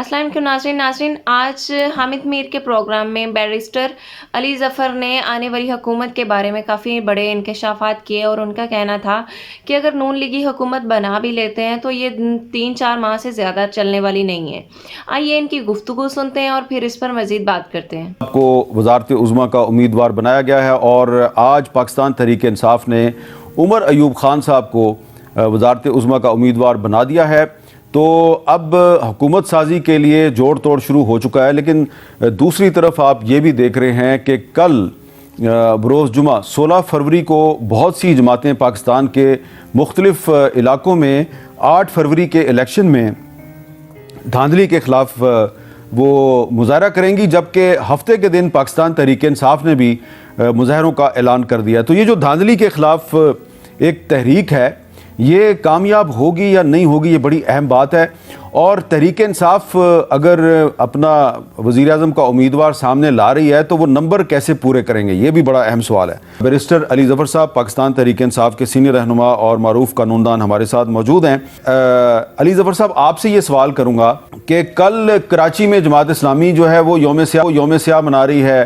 अस्सलाम वालेकुम नाज़रीन आज हामिद मीर के प्रोग्राम में बैरिस्टर अली ज़फ़र ने आने वाली हुकूमत के बारे में काफ़ी बड़े इंकशाफात किए और उनका कहना था कि अगर नून लीगी हुकूमत बना भी लेते हैं तो ये 3-4 माह से ज़्यादा चलने वाली नहीं है। आइए इनकी गुफ्तगू सुनते हैं और फिर इस पर मज़ीद बात करते हैं। आपको वज़ारत उज़्मा का उम्मीदवार बनाया गया है और आज पाकिस्तान तहरीक इंसाफ ने उमर अयूब ख़ान साहब को वज़ारत उज़्मा का उम्मीदवार बना दिया है। तो अब हुकूमत साजी के लिए जोड़ तोड़ शुरू हो चुका है, लेकिन दूसरी तरफ आप ये भी देख रहे हैं कि कल बरोज़ जुमा 16 फरवरी को बहुत सी जमातें पाकिस्तान के मुख्तलिफ इलाकों में 8 फरवरी के इलेक्शन में धांधली के ख़िलाफ़ वो मुज़ाहरा करेंगी, जबकि हफ्ते के दिन पाकिस्तान तहरीक इंसाफ ने भी मुज़ाहरों का ऐलान कर दिया। तो ये जो धांधली के ख़िलाफ़ एक तहरीक है, ये कामयाब होगी या नहीं होगी, ये बड़ी अहम बात है। और तहरीक इंसाफ अगर अपना वज़ीर आज़म का उम्मीदवार सामने ला रही है तो वो नंबर कैसे पूरे करेंगे, ये भी बड़ा अहम सवाल है। बैरिस्टर अली ज़फ़र साहब पाकिस्तान तहरीक इंसाफ के सीनियर रहनुमा और मारूफ कानूनदान हमारे साथ मौजूद हैं। अली ज़फ़र साहब, आपसे ये सवाल करूँगा कि कल कराची में जमात इस्लामी जो है वो योम स्याह मना रही है।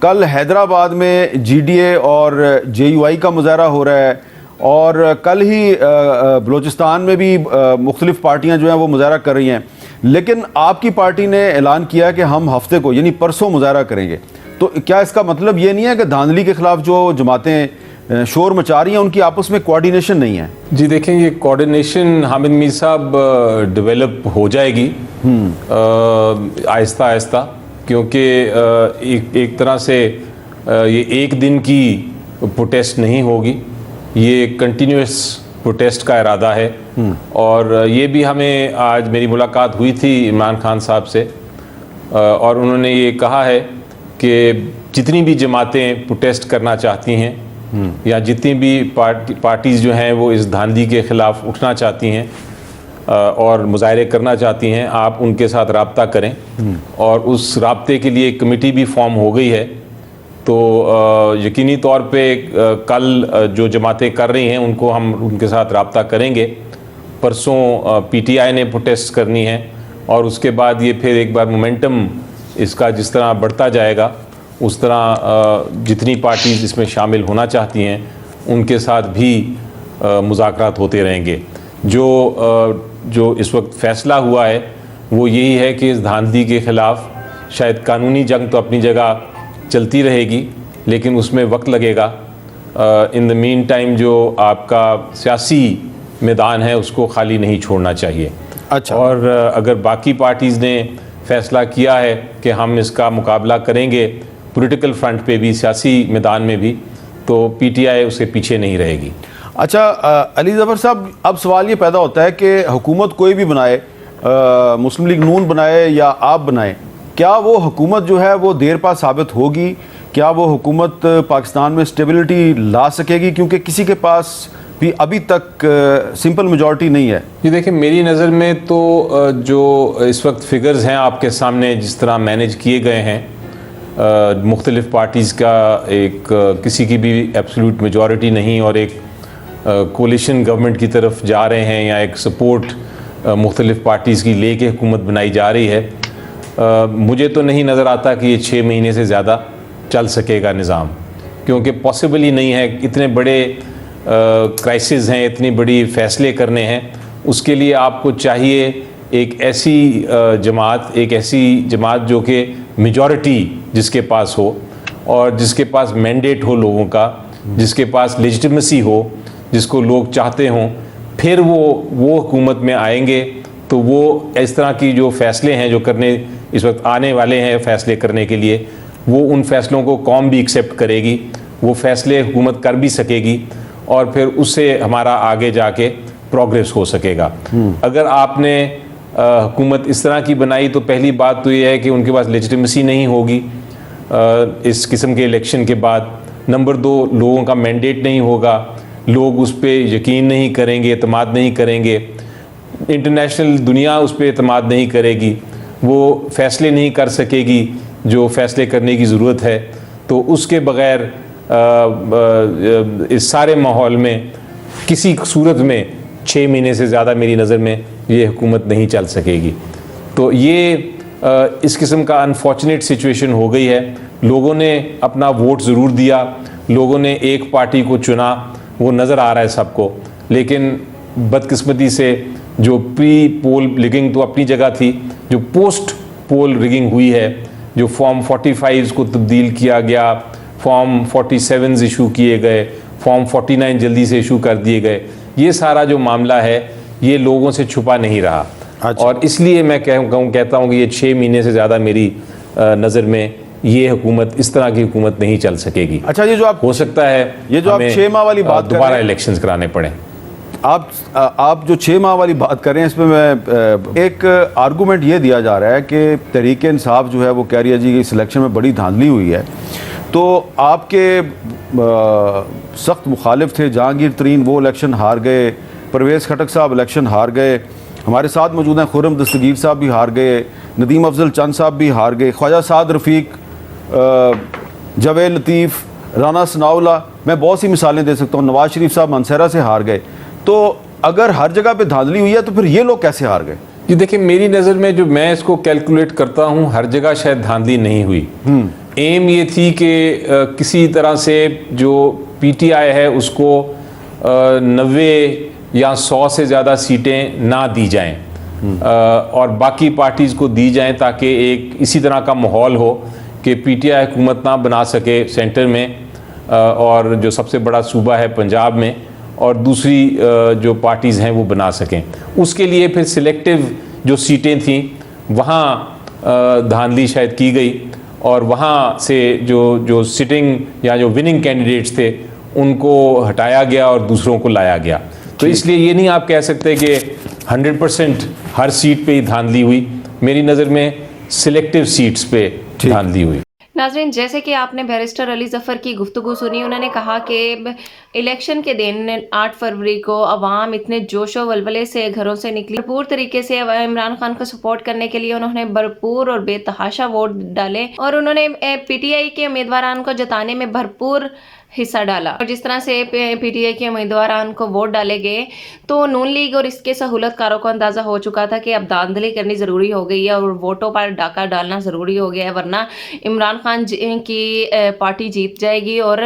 कल हैदराबाद में GDA और JUI का मुज़ाहरा हो रहा है और कल ही बलूचिस्तान में भी मुख्तलिफ पार्टियां जो हैं वो मुज़ाहरा कर रही हैं, लेकिन आपकी पार्टी ने ऐलान किया कि हम हफ्ते को यानी परसों मुज़ाहरा करेंगे। तो क्या इसका मतलब ये नहीं है कि धांधली के ख़िलाफ़ जो जमातें शोर मचा रही हैं उनकी आपस में कोऑर्डिनेशन नहीं है? जी देखें, ये कोऑर्डिनेशन हामिद मीर साहब डेवलप हो जाएगी आहिस्ता आहिस्ता, क्योंकि एक तरह से ये एक दिन की प्रोटेस्ट नहीं होगी, ये कंटिन्यूस प्रोटेस्ट का इरादा है। और ये भी हमें आज मेरी मुलाकात हुई थी इमरान खान साहब से और उन्होंने ये कहा है कि जितनी भी जमातें प्रोटेस्ट करना चाहती हैं या जितनी भी पार्टीज़ जो हैं वो इस धांधली के ख़िलाफ़ उठना चाहती हैं और मुज़ाहरे करना चाहती हैं, आप उनके साथ रब्ता करें। और उस रब्ते के लिए एक कमेटी भी फॉर्म हो गई है। तो यकीनी तौर पे कल जो जमातें कर रही हैं उनको हम उनके साथ रब्ता करेंगे। परसों PTI ने प्रोटेस्ट करनी है और उसके बाद ये फिर एक बार मोमेंटम इसका जिस तरह बढ़ता जाएगा उस तरह जितनी पार्टीज़ इसमें शामिल होना चाहती हैं उनके साथ भी मुज़ाकरात होते रहेंगे। जो इस वक्त फ़ैसला हुआ है वो यही है कि इस धांधली के ख़िलाफ़ शायद कानूनी जंग तो अपनी जगह चलती रहेगी, लेकिन उसमें वक्त लगेगा। इन द मीन टाइम जो आपका सियासी मैदान है उसको खाली नहीं छोड़ना चाहिए। अच्छा। और अगर बाकी पार्टीज़ ने फ़ैसला किया है कि हम इसका मुकाबला करेंगे पॉलिटिकल फ्रंट पे भी, सियासी मैदान में भी, तो PTI उसके पीछे नहीं रहेगी। अच्छा अली ज़फ़र साहब, अब सवाल ये पैदा होता है कि हुकूमत कोई भी बनाए, मुस्लिम लीग नून बनाए या आप बनाए, क्या वो हुकूमत जो है वो देर पा साबित होगी? क्या वो हुकूमत पाकिस्तान में स्टेबिलिटी ला सकेगी? क्योंकि किसी के पास भी अभी तक सिंपल मेजॉरिटी नहीं है। ये देखिए, मेरी नज़र में तो जो इस वक्त फिगर्स हैं आपके सामने जिस तरह मैनेज किए गए हैं, मुख्तलिफ पार्टीज़ का एक किसी की भी एब्सोल्यूट मेजॉरिटी नहीं और एक कोलिशन गवर्नमेंट की तरफ जा रहे हैं या एक सपोर्ट मुख्तलिफ पार्टीज़ की लेके हुकूमत बनाई जा रही है। मुझे तो नहीं नज़र आता कि ये 6 महीने से ज़्यादा चल सकेगा निज़ाम, क्योंकि पॉसिबल ही नहीं है। इतने बड़े क्राइसिस हैं, इतनी बड़ी फ़ैसले करने हैं, उसके लिए आपको चाहिए एक ऐसी जमात जो कि मेजॉरिटी जिसके पास हो और जिसके पास मैंडेट हो लोगों का, जिसके पास लेजिटिमेसी हो, जिसको लोग चाहते हों, फिर वो हुकूमत में आएंगे तो वो इस तरह की जो फ़ैसले हैं जो करने इस वक्त आने वाले हैं फ़ैसले करने के लिए, वो उन फ़ैसलों को कौम भी एक्सेप्ट करेगी, वो फ़ैसले हुकूमत कर भी सकेगी और फिर उससे हमारा आगे जाके प्रोग्रेस हो सकेगा। अगर आपने हुकूमत इस तरह की बनाई तो पहली बात तो ये है कि उनके पास लेजिटिमेसी नहीं होगी इस किस्म के इलेक्शन के बाद। नंबर 2, लोगों का मैंडेट नहीं होगा, लोग उस पर यकीन नहीं करेंगे, एतमाद नहीं करेंगे, इंटरनेशनल दुनिया उस पर एतमाद नहीं करेगी, वो फ़ैसले नहीं कर सकेगी जो फ़ैसले करने की ज़रूरत है। तो उसके बग़ैर इस सारे माहौल में किसी सूरत में 6 महीने से ज़्यादा मेरी नज़र में ये हुकूमत नहीं चल सकेगी। तो ये इस किस्म का अनफॉर्चुनेट सिचुएशन हो गई है। लोगों ने अपना वोट ज़रूर दिया, लोगों ने एक पार्टी को चुना, वो नज़र आ रहा है सबको, लेकिन बदकिस्मती से जो प्री पोल रिगिंग तो अपनी जगह थी, जो पोस्ट पोल रिगिंग हुई है, जो फॉर्म 45 को तब्दील किया गया, फॉर्म 47 इशू किए गए, फॉर्म 49 जल्दी से इशू कर दिए गए, ये सारा जो मामला है ये लोगों से छुपा नहीं रहा। अच्छा। और इसलिए मैं कहता हूँ कि ये 6 महीने से ज़्यादा मेरी नज़र में ये हुकूमत, इस तरह की हुकूमत नहीं चल सकेगी। अच्छा, ये जो आप हो सकता है ये जो आप 6 माह वाली बात कर दोबारा रहे हैं, इलेक्शंस कराने पड़े। आप जो 6 माह वाली बात कर रहे हैं, इसमें मैं एक आर्गूमेंट ये दिया जा रहा है कि तहरीक इंसाफ जो है वो कह रही है जी कि इस इलेक्शन में बड़ी धांधली हुई है। तो आपके सख्त मुखालिफ थे जहांगीर तरीन, वो इलेक्शन हार गए, परवेज़ खटक साहब इलेक्शन हार गए, हमारे साथ मौजूद हैं खुर्रम दस्तगीर साहब भी हार गए, नदीम अफजल चंद साहब भी हार गए, ख्वाजा साद रफ़ीक, जावेद लतीफ़, राना सनाउल्ला, मैं बहुत सी मिसालें दे सकता हूँ, नवाज शरीफ साहब मानसहरा से हार गए। तो अगर हर जगह पे धांधली हुई है तो फिर ये लोग कैसे हार गए? ये देखिए, मेरी नज़र में जो मैं इसको कैलकुलेट करता हूँ, हर जगह शायद धांधली नहीं हुई। एम ये थी कि किसी तरह से जो पीटीआई है उसको 90 या 100 से ज़्यादा सीटें ना दी जाएं और बाकी पार्टीज़ को दी जाएं, ताकि एक इसी तरह का माहौल हो कि पीटीआई हुकूमत ना बना सके सेंटर में और जो सबसे बड़ा सूबा है पंजाब में, और दूसरी जो पार्टीज़ हैं वो बना सकें। उसके लिए फिर सिलेक्टिव जो सीटें थीं वहाँ धांधली शायद की गई और वहाँ से जो सिटिंग या जो विनिंग कैंडिडेट्स थे उनको हटाया गया और दूसरों को लाया गया। तो इसलिए ये नहीं आप कह सकते कि 100% हर सीट पे ही धांधली हुई। मेरी नज़र में सिलेक्टिव सीट्स पे धांधली हुई। नाज़रीन, जैसे कि आपने बैरिस्टर अली ज़फ़र की गुफ्तगू सुनी, उन्होंने कहा कि इलेक्शन के दिन 8 फरवरी को अवाम इतने जोशो वलवले से घरों से निकली, भरपूर तरीके से इमरान खान को सपोर्ट करने के लिए उन्होंने भरपूर और बेतहाशा वोट डाले और उन्होंने पीटीआई के उम्मीदवारान को जताने में भरपूर हिस्सा डाला। और जिस तरह से पीटीआई के उम्मीदवारान को वोट डाले गए तो नून लीग और इसके सहूलतकारों को अंदाज़ा हो चुका था कि अब धांधली करनी ज़रूरी हो गई है और वोटों पर डाका डालना ज़रूरी हो गया है, वरना इमरान खान की पार्टी जीत जाएगी और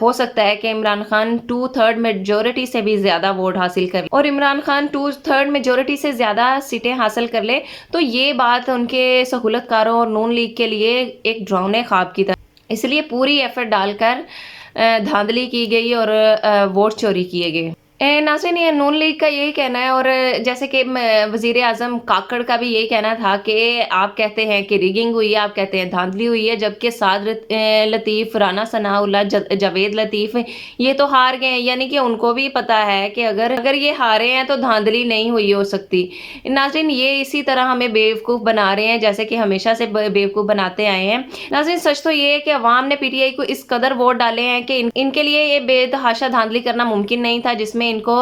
हो सकता है कि इमरान खान 2/3 मेजोरिटी से भी ज़्यादा वोट हासिल कर ले। और इमरान खान 2/3 मेजोरिटी से ज़्यादा सीटें हासिल कर ले तो ये बात उनके सहूलतकारों और नून लीग के लिए एक डरावने ख्वाब की तरह, इसलिए पूरी एफर्ट डालकर धांधली की गई और वोट चोरी किए गए। नाज़रीन, ये नून लीग का यही कहना है और जैसे कि वज़ीर आज़म काकड़ का भी यही कहना था कि आप कहते हैं कि रिगिंग हुई है, आप कहते हैं धांधली हुई है, जबकि साद लतीफ़, राना सनाउल्ला, जावेद लतीफ़ ये तो हार गए हैं, यानी कि उनको भी पता है कि अगर ये हारे हैं तो धांधली नहीं हुई हो सकती। नाज़रीन, ये इसी तरह हमें बेवकूफ़ बना रहे हैं जैसे कि हमेशा से बेवकूफ़ बनाते आए हैं। नाज़रीन, सच तो ये है कि अवाम ने पीटीआई को इस कदर वोट डाले हैं कि इनके लिए ये बेतहाशा धांधली करना मुमकिन नहीं था, जिसमें इनको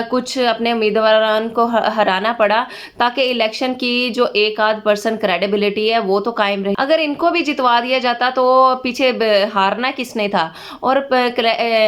कुछ अपने उम्मीदवारों को हराना पड़ा ताकि इलेक्शन की जो 1-8% क्रेडिबिलिटी है वो तो कायम रहे। अगर इनको भी जितवा दिया जाता तो पीछे हारना किसने था। और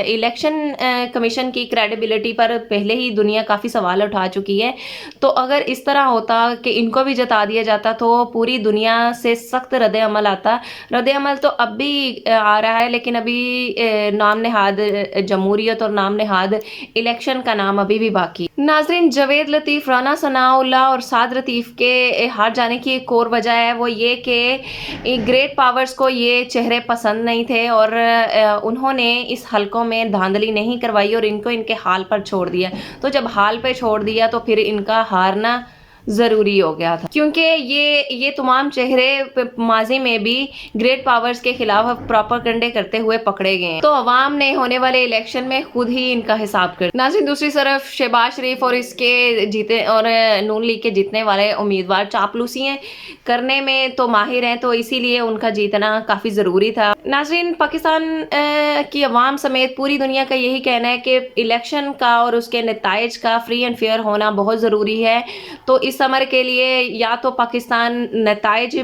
इलेक्शन कमीशन की क्रेडिबिलिटी पर पहले ही दुनिया काफ़ी सवाल उठा चुकी है, तो अगर इस तरह होता कि इनको भी जिता दिया जाता तो पूरी दुनिया से सख्त रद्द-ए-अमल आता। रद्द-ए-अमल तो अब भी आ रहा है, लेकिन अभी नाम नेहाद जमहूरियत और नाम नेहाद इलेक्शन का नाम अभी भी बाकी। नाज़रीन, जावेद लतीफ़, राना सनाउल्ला और साद लतीफ़ के हार जाने की एक और वजह है वो ये कि ग्रेट पावर्स को ये चेहरे पसंद नहीं थे और उन्होंने इस हलकों में धांधली नहीं करवाई और इनको इनके हाल पर छोड़ दिया। तो जब हाल पे छोड़ दिया तो फिर इनका हारना ज़रूरी हो गया था, क्योंकि ये तमाम चेहरे माजी में भी ग्रेट पावर्स के खिलाफ प्रोपेगेंडे करते हुए पकड़े गए हैं। तो अवाम ने होने वाले इलेक्शन में खुद ही इनका हिसाब कर। नाज़रीन, दूसरी तरफ शहबाज शरीफ और इसके जीते और नून लीग के जीतने वाले उम्मीदवार चापलूसियाँ करने में तो माहिर हैं, तो इसीलिए उनका जीतना काफ़ी ज़रूरी था। नाज़रीन, पाकिस्तान की अवाम समेत पूरी दुनिया का यही कहना है कि इलेक्शन का और उसके नताइज का फ्री एंड फेयर होना बहुत ज़रूरी है। तो इस समर के लिए या तो पाकिस्तान नताइज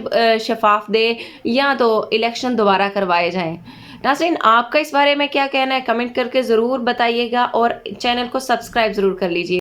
शफाफ दे या तो इलेक्शन दोबारा करवाए जाएं। नाज़रीन, आपका इस बारे में क्या कहना है, कमेंट करके ज़रूर बताइएगा और चैनल को सब्सक्राइब ज़रूर कर लीजिए।